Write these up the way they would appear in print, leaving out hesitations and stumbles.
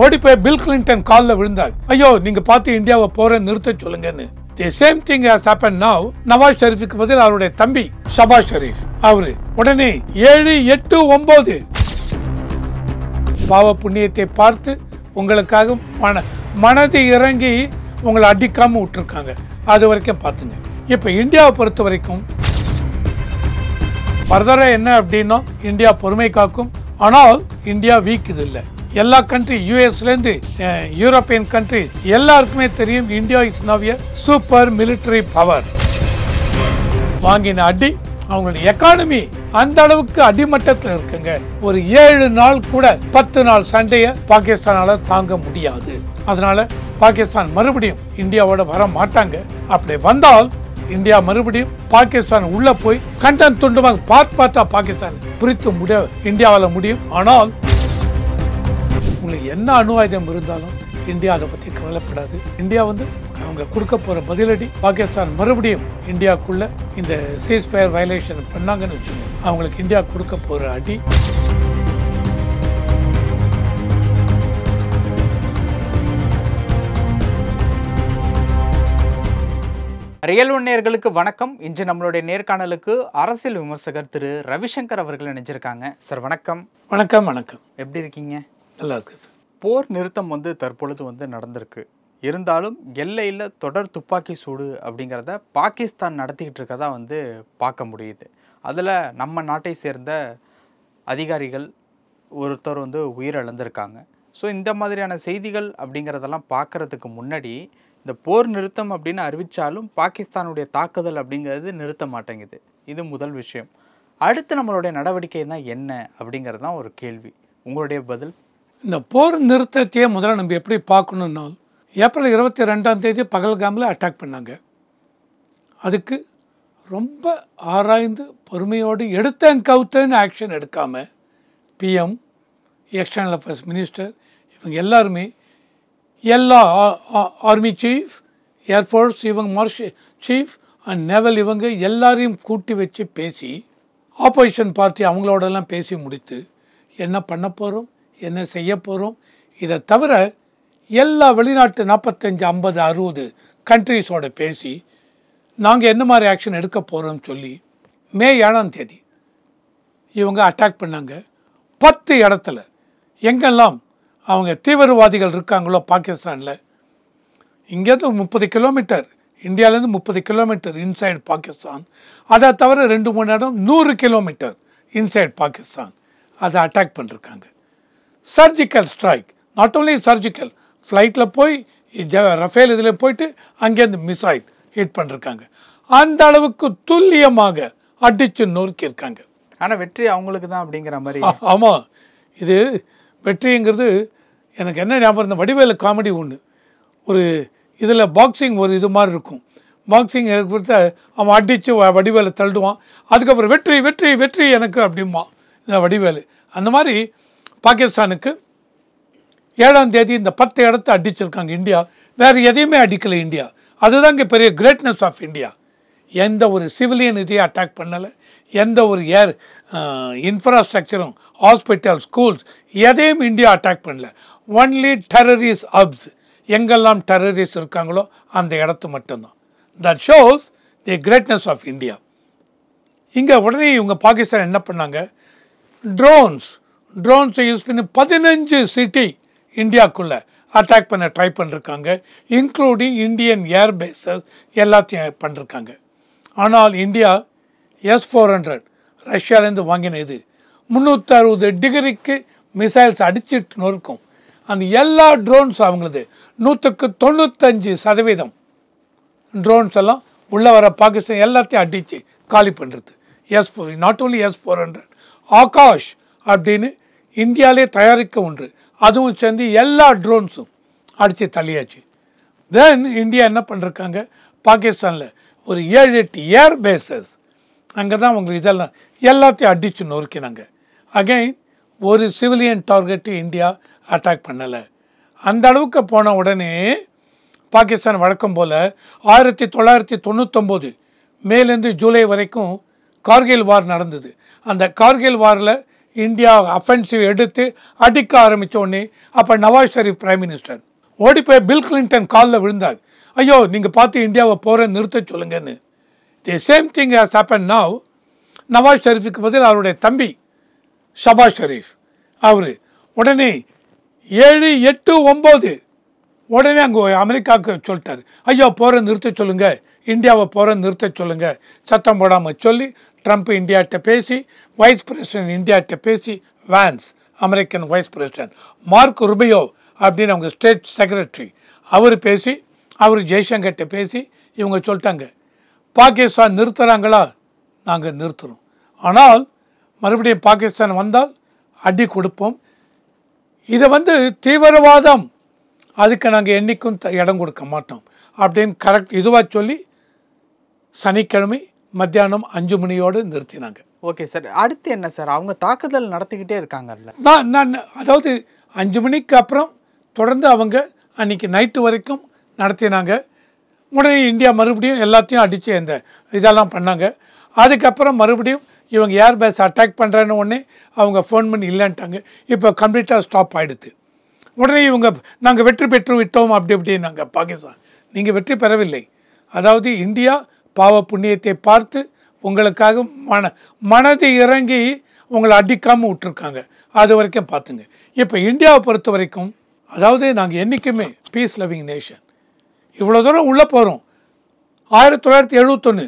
ஓடி போய் bill Clinton காலில் விழுந்தார். ஐயோ நீங்க பார்த்து இந்தியாவை போற நிறுத்த சொல்லுங்கன்னு. The same thing has happened now. Nawaz ஷெரீஃபுக்கு பதில் அவருடைய தம்பி ஷபாஸ் ஷெரீஃப் அவரு உடனே 7, 8, 9 பாவ புண்ணியத்தை பார்த்து உங்களுக்காக மனது இறங்கி உங்களை அடிக்காம விட்டுருக்காங்க. அது வரைக்கும் பார்த்துங்க. இப்போ இந்தியாவை பொறுத்த வரைக்கும் ஃபர்தரா என்ன அப்படின்னா இந்தியா பொறுமை காக்கும். ஆனால் இந்தியா வீக் இது இல்லை. எல்லா கண்ட்ரி யூஎஸ்லேருந்து யூரோப்பியன் கண்ட்ரிஸ் எல்லாருக்குமே தெரியும் India is now a super military power. வாங்கின அடி அவங்களுடைய எக்கானமி அந்த அளவுக்கு அடிமட்டத்தில் இருக்குங்க. ஒரு 7 நாள் கூட 10 நாள் சண்டையை பாகிஸ்தானால தாங்க முடியாது. அதனால பாகிஸ்தான் மறுபடியும் இந்தியாவோட வர மாட்டாங்க. அப்படி வந்தால் இந்தியா மறுபடியும் பாகிஸ்தான் உள்ள போய் கண்டன் துண்டுமாக பார்த்தா பாகிஸ்தான் பிரித்து முடிய இந்தியாவால் முடியும். ஆனால் உங்களுக்கு என்ன அணு ஆயுதம் இருந்தாலும் இந்தியா அதை பற்றி கவலைப்படாது. இந்தியா அவங்க கொடுக்க போகிற பதிலடி பாகிஸ்தான் மறுபடியும் இந்தியாவுக்குள்ள இந்த சீஸ் ஃபயர் வயலேஷன் பண்ணாங்கன்னு வச்சுக்கோங்க, அவங்களுக்கு இந்தியா கொடுக்க போகிற அடி. ரியல் ஒன் நேயர்களுக்கு வணக்கம். இன்று நம்மளுடைய நேர்காணலுக்கு அரசியல் விமர்சகர் திரு ரவிசங்கர் அவர்கள் நினைச்சிருக்காங்க. சார் வணக்கம். வணக்கம். வணக்கம். எப்படி இருக்கீங்க? நல்லா இருக்குது. போர் நிறுத்தம் தற்பொழுது நடந்திருக்கு. இருந்தாலும் எல்லையில் தொடர் துப்பாக்கி சூடு அப்படிங்கிறத பாகிஸ்தான் நடத்திக்கிட்டு இருக்கதா பார்க்க முடியுது. அதில் நம்ம நாட்டை சேர்ந்த அதிகாரிகள் ஒருத்தர் உயிரிழந்திருக்காங்க. ஸோ இந்த மாதிரியான செய்திகள் அப்படிங்கிறதெல்லாம் பார்க்குறதுக்கு முன்னாடி இந்த போர் நிறுத்தம் அப்படின்னு அறிவித்தாலும் பாகிஸ்தானுடைய தாக்குதல் அப்படிங்கிறது நிறுத்த மாட்டேங்குது. இது முதல் விஷயம். அடுத்து நம்மளுடைய நடவடிக்கை தான் என்ன அப்படிங்கிறது தான் ஒரு கேள்வி. உங்களுடைய பதில்? இந்த போர் நிறுத்தத்தையே முதல்ல நம்ம எப்படி பார்க்கணுன்னா, ஏப்ரல் 22 பகல்காமில் அட்டாக் பண்ணாங்க. அதுக்கு ரொம்ப ஆராய்ந்து பொறுமையோடு எடுத்தேன் கவுத்தேன்னு ஆக்ஷன் எடுக்காமல் பிஎம், எக்ஸ்டர்னல் அஃபேர்ஸ் மினிஸ்டர் இவங்க எல்லாருமே எல்லா ஆர்மி சீஃப், ஏர்ஃபோர்ஸ் இவங்க மார்ஷல் சீஃப் அண்ட் நேவல் இவங்க எல்லாரையும் கூட்டி வச்சு பேசி ஆப்போசிஷன் பார்ட்டி அவங்களோடலாம் பேசி முடித்து என்ன பண்ண போகிறோம், என்ன செய்ய போகிறோம், இதை தவிர எல்லா வெளிநாட்டு 45, 50, 60 கண்ட்ரிஸோட பேசி நாங்கள் என்ன மாதிரி ஆக்ஷன் எடுக்க போகிறோம்னு சொல்லி மே 7 இவங்க அட்டாக் பண்ணாங்க. 10 இடத்துல எங்கெல்லாம் அவங்க தீவிரவாதிகள் இருக்காங்களோ பாகிஸ்தானில், இங்கேருந்து 30 கிலோமீட்டர், இந்தியாவிலேருந்து 30 கிலோமீட்டர் இன்சைட் பாகிஸ்தான், அதை தவிர 2-3 இடம் 100 கிலோமீட்டர் இன்சைட் பாகிஸ்தான், அதை அட்டாக் பண்ணிருக்காங்க. Surgical strike, not only surgical, ஃப்ளைட்டில் போய் ரஃபேல் இதில் போயிட்டு அங்கேருந்து மிசைல் ஹிட் பண்ணிருக்காங்க. அந்த அளவுக்கு துல்லியமாக அடித்து நொறுக்கியிருக்காங்க. ஆனால் வெற்றி அவங்களுக்கு தான் அப்படிங்கிற மாதிரி. ஆமாம், இது வெற்றிங்கிறது எனக்கு என்ன ஞாபகம் இருந்த வடிவேலு காமெடி ஒன்று, ஒரு இதில் பாக்ஸிங் ஒரு இது மாதிரி இருக்கும். பாக்ஸிங் கொடுத்த அவன் அடித்து வடிவேலை தள்ளுவான், அதுக்கப்புறம் வெற்றி வெற்றி வெற்றி எனக்கு அப்படிமா இந்த வடிவேலு. அந்த மாதிரி பாகிஸ்தானுக்கு 7 இந்த 10 இடத்த அடிச்சிருக்காங்க இந்தியா. வேறு எதையுமே அடிக்கலை இந்தியா. அதுதான் இங்கே பெரிய கிரேட்னஸ் ஆஃப் இந்தியா. எந்த ஒரு சிவிலியன் இதையும் அட்டாக் பண்ணலை, எந்த ஒரு ஏர் இன்ஃப்ராஸ்ட்ரக்சரும், ஹாஸ்பிட்டல், ஸ்கூல்ஸ் எதையும் இந்தியா அட்டாக் பண்ணல. ஒன்லி டெரரிஸ்ட் ஹப்ஸ், எங்கெல்லாம் டெரரிஸ்ட் இருக்காங்களோ அந்த இடத்து மட்டும்தான். That shows the greatness of India. இங்கே உடனே இவங்க பாகிஸ்தான் என்ன பண்ணாங்க, ட்ரோன்ஸை யூஸ் பண்ணி 15 சிட்டி இந்தியாவுக்குள்ளே அட்டாக் பண்ண ட்ரை பண்ணிருக்காங்க, இன்க்ளூடிங் இந்தியன் ஏர்பேஸஸ் எல்லாத்தையும் பண்ணிருக்காங்க. ஆனால் இந்தியா S-400 ரஷ்யாவிலேருந்து வாங்கின இது 360 டிகிரிக்கு மிசைல்ஸ் அடிச்சுட்டு நொறுக்கும். அந்த எல்லா ட்ரோன்ஸ் அவங்களது 95% ட்ரோன்ஸ் எல்லாம் உள்ளே வர பாகிஸ்தான் எல்லாத்தையும் அடித்து காலி பண்ணுறது. நாட் ஓன்லி S-400, ஆகாஷ் அப்படின்னு இந்தியாவிலே தயாரிக்க ஒன்று, அதுவும் சேர்ந்து எல்லா ட்ரோன்ஸும் அடித்து தள்ளியாச்சு. தென் இந்தியா என்ன பண்ணிருக்காங்க, பாகிஸ்தானில் ஒரு 7-8 ஏர் பேசஸ் அங்கே தான் உங்களுக்கு இதெல்லாம் எல்லாத்தையும் அடித்து நொறுக்கினாங்க. அகைன் ஒரு சிவிலியன் டார்கெட்டு இந்தியா அட்டாக் பண்ணலை. அந்த அளவுக்கு போன உடனே பாகிஸ்தான் வழக்கம் போல் 1999 மேலேருந்து ஜூலை வரைக்கும் கார்கில் வார் நடந்தது. அந்த கார்கில் வாரில் இந்தியா அஃபென்சிவ் எடுத்து அடிக்க ஆரம்பித்த உடனே அப்போ நவாஸ் ஷெரீஃப் பிரைம் மினிஸ்டர் ஓடி போய் பில் கிளின்டன் காலில் விழுந்தாங்க. ஐயோ நீங்கள் பார்த்து இந்தியாவை போகிற நிறுத்த சொல்லுங்கன்னு. The same thing has happen now. Nawaz ஷெரீஃபுக்கு பதில் அவருடைய தம்பி ஷபாஸ் ஷெரீஃப் அவர் உடனே 7, 8, 9 உடனே அங்கே அமெரிக்காவுக்கு சொல்லிட்டார், ஐயோ போகிற நிறுத்த சொல்லுங்கள், இந்தியாவை போகிற நிறுத்த சொல்லுங்கள், சத்தம் போடாமல் சொல்லி ட்ரம்ப் இந்தியாட்ட பேசி, வைஸ் பிரசிடென்ட் இந்தியாட்ட பேசி, வான்ஸ் அமெரிக்கன் வைஸ் பிரசிடென்ட், மார்க் ருபியோ அப்படின்னு அவங்க ஸ்டேட் செக்ரட்டரி அவர் பேசி, அவர் ஜெய்சங்கர்கிட்ட பேசி இவங்க சொல்லிட்டாங்க, பாகிஸ்தான் நிறுத்துகிறாங்களா நாங்கள் நிறுத்துகிறோம், ஆனால் மறுபடியும் பாகிஸ்தான் வந்தால் அடி கொடுப்போம், இதை தீவிரவாதம் அதுக்கு நாங்கள் என்றைக்கும் இடம் கொடுக்க மாட்டோம் அப்படின்னு கரெக்ட் இதுவாக சொல்லி சனிக்கிழமை மத்தியானம் 5 மணியோடு நிறுத்தினாங்க. ஓகே சார், அடுத்து என்ன சார்? அவங்க தாக்குதல் நடத்திக்கிட்டே இருக்காங்கல்ல. நான் அதாவது 5 மணிக்கு அப்புறம் தொடர்ந்து அவங்க அன்றைக்கி நைட்டு வரைக்கும் நடத்தினாங்க. உடனே இந்தியா மறுபடியும் எல்லாத்தையும் அடித்து இந்த இதெல்லாம் பண்ணாங்க. அதுக்கப்புறம் மறுபடியும் இவங்க ஏர்பேஸ் அட்டாக் பண்ணுறேன்னு உடனே அவங்க ஃபோன் பண்ணி இல்லைன்ட்டாங்க. இப்போ கம்ப்ளீட்டாக ஸ்டாப் ஆகிடுது. உடனே இவங்க நாங்கள் வெற்றி பெற்று விட்டோம் அப்படி இப்படின்னாங்க. பாகிஸ்தான் நீங்கள் வெற்றி பெறவில்லை. அதாவது இந்தியா பாவ புண்ணியத்தை பார்த்து உங்களுக்காக மனது இறங்கி உங்களை அடிக்காமல் விட்டுருக்காங்க. அது வரைக்கும் பார்த்துங்க. இப்போ இந்தியாவை பொறுத்த வரைக்கும் அதாவது நாங்கள் என்றைக்குமே பீஸ் லவிங் நேஷன். இவ்வளோ தூரம் உள்ளே போகிறோம். 1971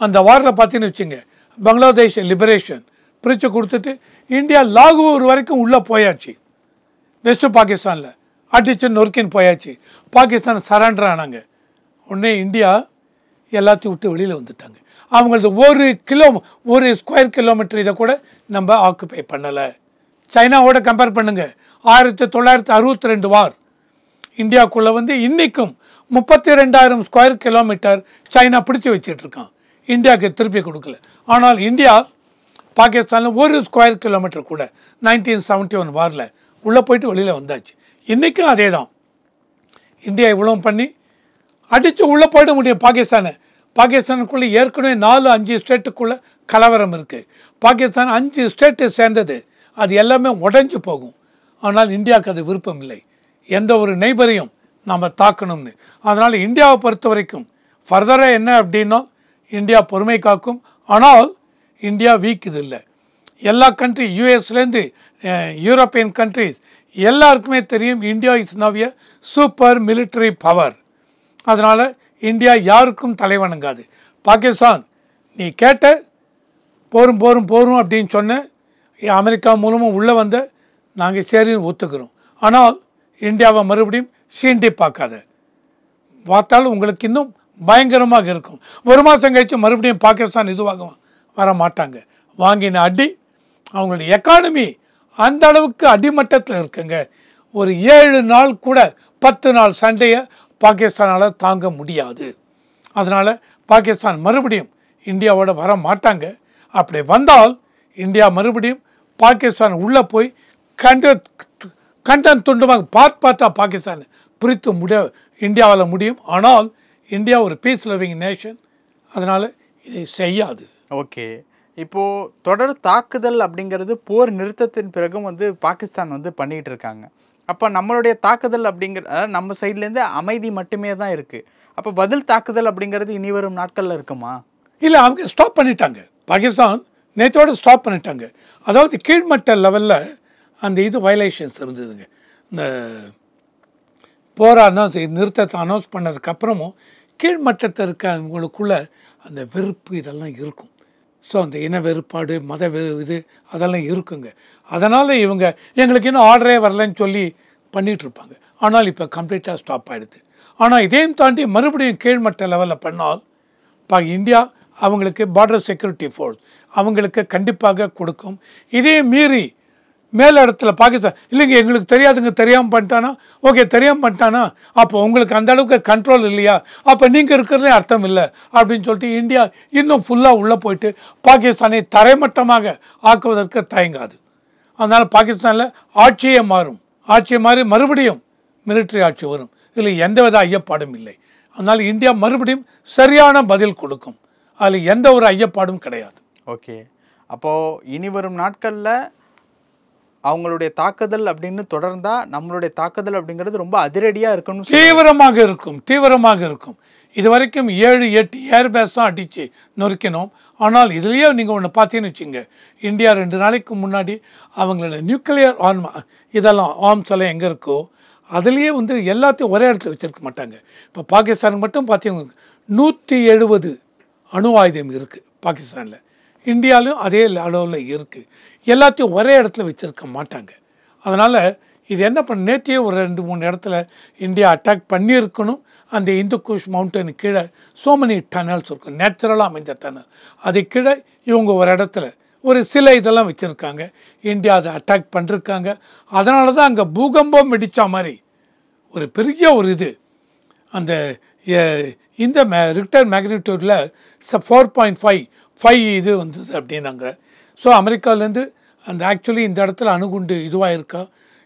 அந்த வாரில் பார்த்தீங்கன்னு வச்சுங்க, பங்களாதேஷ் லிபரேஷன் பிரித்து கொடுத்துட்டு இந்தியா லாகூர் வரைக்கும் உள்ளே போயாச்சு. வெஸ்ட் பாகிஸ்தானில் அடித்து நொறுக்கின்னு போயாச்சு. பாகிஸ்தான் சரண்டர் ஆனாங்க. உடனே இந்தியா எல்லாத்தையும் விட்டு வெளியில் வந்துட்டாங்க. அவங்களது ஒரு ஸ்கொயர் கிலோமீட்டர் இதை கூட நம்ம ஆக்குப்பை பண்ணலை. சைனாவோட கம்பேர் பண்ணுங்கள். 1962 வார் இந்தியாவுக்குள்ளே இன்றைக்கும் 32,000 ஸ்கொயர் கிலோமீட்டர் சைனா பிடிச்சி வச்சிட்ருக்கான். இந்தியாவுக்கு திருப்பி கொடுக்கல. ஆனால் இந்தியா பாகிஸ்தானில் ஒரு ஸ்கொயர் கிலோமீட்டர் கூட 1971 வாரில் உள்ளே போயிட்டு வெளியில் வந்தாச்சு. இன்றைக்கும் அதே தான். இந்தியா இவ்வளோ பண்ணி அடித்து உள்ளே போயிட முடியும் பாகிஸ்தானை. பாகிஸ்தானுக்குள்ளே ஏற்கனவே 4-5 ஸ்டேட்டுக்குள்ளே கலவரம் இருக்குது. பாகிஸ்தான் 5 ஸ்டேட்டு சேர்ந்தது. அது எல்லாமே உடஞ்சி போகும். ஆனால் இந்தியாவுக்கு அது விருப்பம் இல்லை. எந்த ஒரு நெய்பரையும் நாம் தாக்கணும்னு. அதனால் இந்தியாவை பொறுத்த வரைக்கும் ஃபர்தராக என்ன அப்படின்னா இந்தியா பொறுமை காக்கும். ஆனால் இந்தியா வீக் இது இல்லை. எல்லா கண்ட்ரி யூஎஸ்லேருந்து யூரோப்பியன் கண்ட்ரிஸ் எல்லாருக்குமே தெரியும் India is now a super military power. அதனால் இந்தியா யாருக்கும் தலைவணங்காது. பாகிஸ்தான் நீ கேட்ட போரும் போரும் போரும் அப்படின்னு சொன்ன அமெரிக்கா மூலமாக உள்ளே வந்த நாங்கள் சரின்னு ஒத்துக்கிறோம். ஆனால் இந்தியாவை மறுபடியும் சீண்டி பார்க்காத. பார்த்தாலும் உங்களுக்கு இன்னும் பயங்கரமாக இருக்கும். ஒரு மாதம் கழித்து மறுபடியும் பாகிஸ்தான் இதுவாக வர மாட்டாங்க. வாங்கின அடி அவங்களுடைய எக்கானமி அந்த அளவுக்கு அடிமட்டத்தில் இருக்குங்க. ஒரு 7 நாள் கூட 10 நாள் சண்டையை பாகிஸ்தானால் தாங்க முடியாது. அதனால் பாகிஸ்தான் மறுபடியும் இந்தியாவோட வர மாட்டாங்க. அப்படி வந்தால் இந்தியா மறுபடியும் பாகிஸ்தான் உள்ளே போய் கண்டன் துண்டமாக பார்த்தா பாகிஸ்தான் பிரித்து இந்தியாவில் முடியும். ஆனால் இந்தியா ஒரு பீஸ் லவிங் நேஷன். அதனால் இதை செய்யாது. ஓகே, இப்போது தொடர் தாக்குதல் அப்படிங்கிறது போர் நிறுத்தத்தின் பிறகும் பாகிஸ்தான் பண்ணிகிட்டு இருக்காங்க. அப்போ நம்மளுடைய தாக்குதல் நம்ம சைட்லேருந்து அமைதி மட்டுமே தான் இருக்குது. அப்போ பதில் தாக்குதல் அப்படிங்கிறது இனி வரும் நாட்களில் இருக்குமா? இல்லை, அவங்க ஸ்டாப் பண்ணிட்டாங்க. பாகிஸ்தான் நேற்றோடு ஸ்டாப் பண்ணிட்டாங்க. அதாவது கீழ்மட்ட லெவலில் அந்த வயலேஷன்ஸ் இருந்ததுங்க. இந்த போரை நிறுத்தத்தை அனௌன்ஸ் பண்ணதுக்கப்புறமும் கீழ்மட்டத்தில் இருக்கவங்களுக்குள்ள அந்த வெறுப்பு இதெல்லாம் இருக்கும். ஸோ அந்த இன வெறுப்பாடு மத இது அதெல்லாம் இருக்குங்க. அதனால் இவங்க எங்களுக்கு இன்னும் ஆர்டரே வரலன்னு சொல்லி பண்ணிகிட்ருப்பாங்க. ஆனால் இப்போ கம்ப்ளீட்டாக ஸ்டாப் ஆகிடுது. ஆனால் இதையும் தாண்டி மறுபடியும் கீழ்மட்ட லெவலில் பண்ணால் இந்தியா அவங்களுக்கு பார்டர் செக்யூரிட்டி ஃபோர்ஸ் அவங்களுக்கு கண்டிப்பாக கொடுக்கும். இதே மீறி மேல் இடத்துல பாகிஸ்தான் இல்லைங்க எங்களுக்கு தெரியாதுங்க, தெரியாமல் பண்ணிட்டானா, ஓகே தெரியாமல் பண்ணிட்டானா, அப்போ உங்களுக்கு அந்த அளவுக்கு கண்ட்ரோல் இல்லையா, அப்போ நீங்கள் இருக்கிறதே அர்த்தம் இல்லை அப்படின்னு சொல்லிட்டு இந்தியா இன்னும் ஃபுல்லாக உள்ளே போயிட்டு பாகிஸ்தானை தரைமட்டமாக ஆக்குவதற்கு தயங்காது. அதனால் பாகிஸ்தானில் ஆட்சியே மாறும். ஆட்சியை மாறி மறுபடியும் மிலிட்ரி ஆட்சி வரும். இதில் எந்தவித ஐயப்பாடும் இல்லை. அதனால் இந்தியா மறுபடியும் சரியான பதில் கொடுக்கும். அதில் எந்த ஒரு ஐயப்பாடும் கிடையாது. ஓகே, அப்போது இனி வரும் நாட்களில் அவங்களுடைய தாக்குதல் அப்படின்னு தொடர்ந்தா நம்மளுடைய தாக்குதல் அப்படிங்கிறது ரொம்ப அதிரடியாக இருக்கணும், தீவிரமாக இருக்கும். இது வரைக்கும் 7-8 ஏர்பேஸ் தான் அடித்து நொறுக்கினோம். ஆனால் இதுலேயே நீங்கள் ஒன்று பார்த்தீங்கன்னு வச்சுங்க, இந்தியா 2 நாளைக்கு முன்னாடி அவங்களோட நியூக்ளியர் இதெல்லாம் ஆர்ம்ஸ் எல்லாம் எங்கே இருக்கோ அதுலேயே வந்து எல்லாத்தையும் ஒரே இடத்துல வச்சுருக்க மாட்டாங்க. இப்போ பாகிஸ்தானுக்கு மட்டும் பார்த்தீங்கன்னா 170 அணு ஆயுதம் இருக்குது பாகிஸ்தானில். இந்தியாவிலும் அதே அளவில் இருக்குது. எல்லாத்தையும் ஒரே இடத்துல வச்சுருக்க மாட்டாங்க. அதனால் இது என்ன பண்ண, நேத்தியே ஒரு 2-3 இடத்துல இந்தியா அட்டாக் பண்ணியிருக்கணும். அந்த இந்து குஷ் மவுண்டனு கீழே so many டனல்ஸ் இருக்கும், நேச்சுரலாக அமைந்த டனல். அது கீழே இவங்க ஒரு இடத்துல ஒரு சில இதெல்லாம் வச்சுருக்காங்க. இந்தியா அதை அட்டாக் பண்ணிருக்காங்க. அதனால தான் அங்கே பூகம்பம் வெடித்த மாதிரி ஒரு பெரிய ஒரு இது அந்த இந்த ரிக்டர் மேக்னிடியூடில் 4.5 இது வந்தது அப்படின்னாங்க. ஸோ அமெரிக்காவிலேருந்து அந்த ஆக்சுவலி இந்த இடத்துல அணுகுண்டு இதுவாக இருக்கா,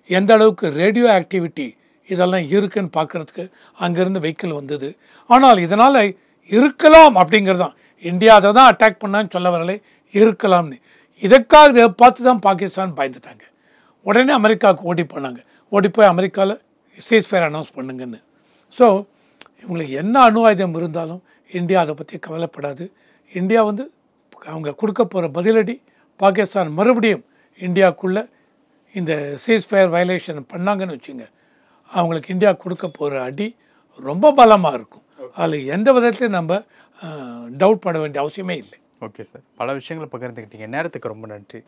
எந்த அளவுக்கு ரேடியோ ஆக்டிவிட்டி இதெல்லாம் இருக்குன்னு பார்க்குறதுக்கு அங்கேருந்து வெஹிக்கிள் வந்தது. ஆனால் இதனால் இருக்கலாம் அப்படிங்கிறது தான், இந்தியா அதை தான் அட்டாக் பண்ணான்னு சொல்ல வரலை, இருக்கலாம்னு. இதற்காக இதை பார்த்து தான் பாகிஸ்தான் பயந்துட்டாங்க. உடனே அமெரிக்காவுக்கு ஓடி போய் அமெரிக்காவில் சீஸ்ஃபயர் அனௌன்ஸ் பண்ணுங்கன்னு. ஸோ இவங்களுக்கு என்ன அணு ஆயுதம் இருந்தாலும் இந்தியா அதை பற்றி கவலைப்படாது. இந்தியா வந்து அவங்க கொடுக்க போகிற பதிலடி, பாகிஸ்தான் மறுபடியும் இந்தியாவுக்குள்ளே இந்த சீஸ்ஃபயர் வயலேஷன் பண்ணாங்கன்னு வச்சுங்க, அவங்களுக்கு இந்தியா கொடுக்க போகிற அடி ரொம்ப பலமாக இருக்கும். அதில் எந்த விதத்தையும் நம்ம டவுட் பட வேண்டிய அவசியமே இல்லை. ஓகே சார், பல விஷயங்களை பகிர்ந்துக்கிட்டீங்க. நேரத்துக்கு ரொம்ப நன்றி.